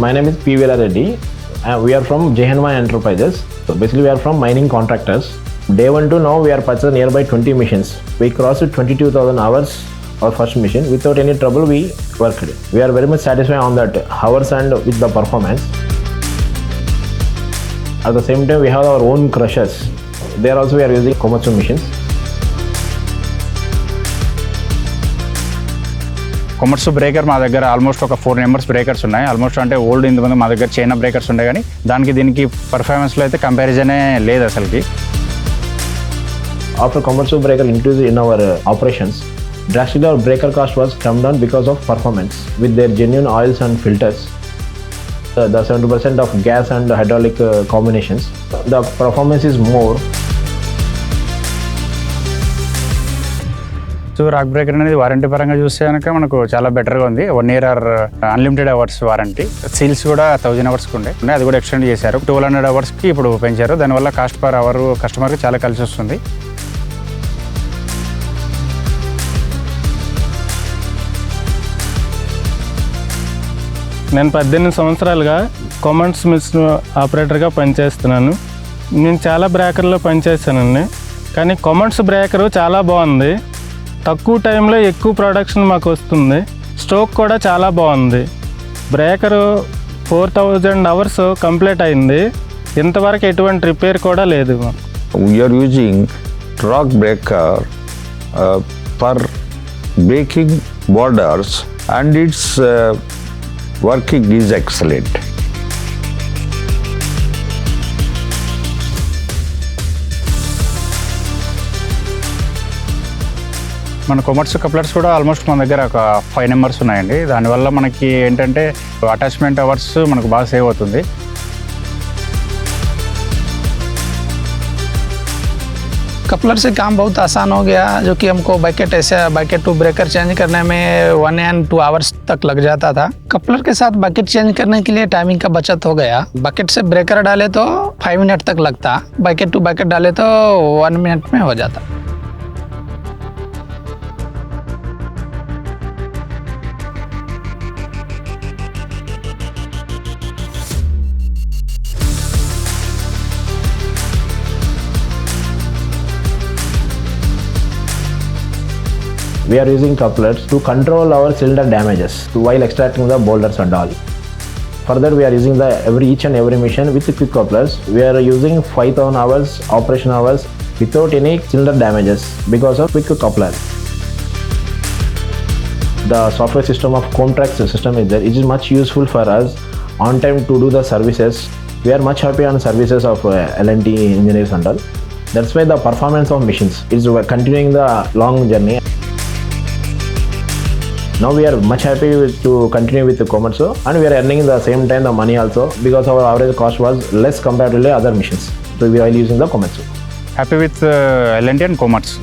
My name is P. Vela Reddy. We are from Jehanwan Enterprises. So basically we are from mining contractors. Day 1 to now we are purchased nearby 20 machines. We crossed 22,000 hours our first machine. Without any trouble we worked. We are very much satisfied on that hours and with the performance. At the same time we have our own crushers. There also we are using Komatsu machines. Komatsu breaker మా దగ్గర almost ఒక 4 numbers breakers ఉన్నాయి. Almost అంటే old ఇంతకుముందు మా దగ్గర China breakers ఉన్నాయి, కానీ దానికి దీనికి పర్ఫార్మెన్స్లో అయితే కంపారిజనే లేదు అసలుకి. After Komatsu breaker introduced in our operations, drastically our breaker cost was come down because of performance. With their genuine oils and filters, the 70% of gas and hydraulic combinations, the performance is more. So rock breaker అనేది warranty పరంగా చూస్తే కనుక మనకు చాలా బెటర్గా ఉంది. 1 year unlimited hours warranty. Seals కూడా 1000 hours ఉండే, అది కూడా ఎక్స్టెండ్ చేశారు. 1200 hours ఇప్పుడు పెంచారు. దానివల్ల కాస్ట్ పర్ అవర్ కస్టమర్కి చాలా కలిసి వస్తుంది. నేను 18 సంవత్సరాలుగా కొమట్సు మిషన్ ఆపరేటర్గా పనిచేస్తున్నాను. నేను చాలా బ్రేకర్లో పనిచేశానండి, కానీ కొమట్సు బ్రేకరు చాలా బాగుంది. తక్కువ టైంలో ఎక్కువ ప్రొడక్షన్ మాకు వస్తుంది. స్టోక్ కూడా చాలా బాగుంది. బ్రేకరు 4000 hours కంప్లీట్ అయింది. ఇంతవరకు ఎటువంటి రిపేర్ కూడా లేదు. We're using rock breaker for breaking boulders and it's working is excellent. మన కొమర్సు కప్లర్స్ కూడా ఆల్మోస్ట్ మన దగ్గర ఒక 5 నెంబర్స్ ఉన్నాయండి. దానివల్ల మనకి ఏంటంటే అటాచ్మెంట్ అవర్స్ మనకు బాగా సేవ్ అవుతుంది. कपलर से काम बहुत आसान हो गया, जो कि हमको बकेट टू ब्रेकर चेंज करने में 1 and 2 hours तक लग जाता था. कपलर के साथ बकेट चेंज करने के लिए टाइमिंग का बचत हो गया. बकेट से ब्रेकर डाले तो 5 मिनट तक लगता, बकेट टू बकेट डाले तो 1 minute में हो जाता. We are using couplers to control our cylinder damages while extracting the boulders and all. Further, we are using each and every machine with quick couplers. We are using 5000 hours operation hours without any cylinder damages because of quick coupler. The software system of contract system is there. It is much useful for us on time to do the services. We are much happy on services of L&T engineers and all. That's why the performance of machines is continuing the long journey. Now we are much happy to continue with the Komatsu, and we are earning the same time the money also because our average cost was less comparatively other machines. So we are using the Komatsu. Happy with L&T and Komatsu.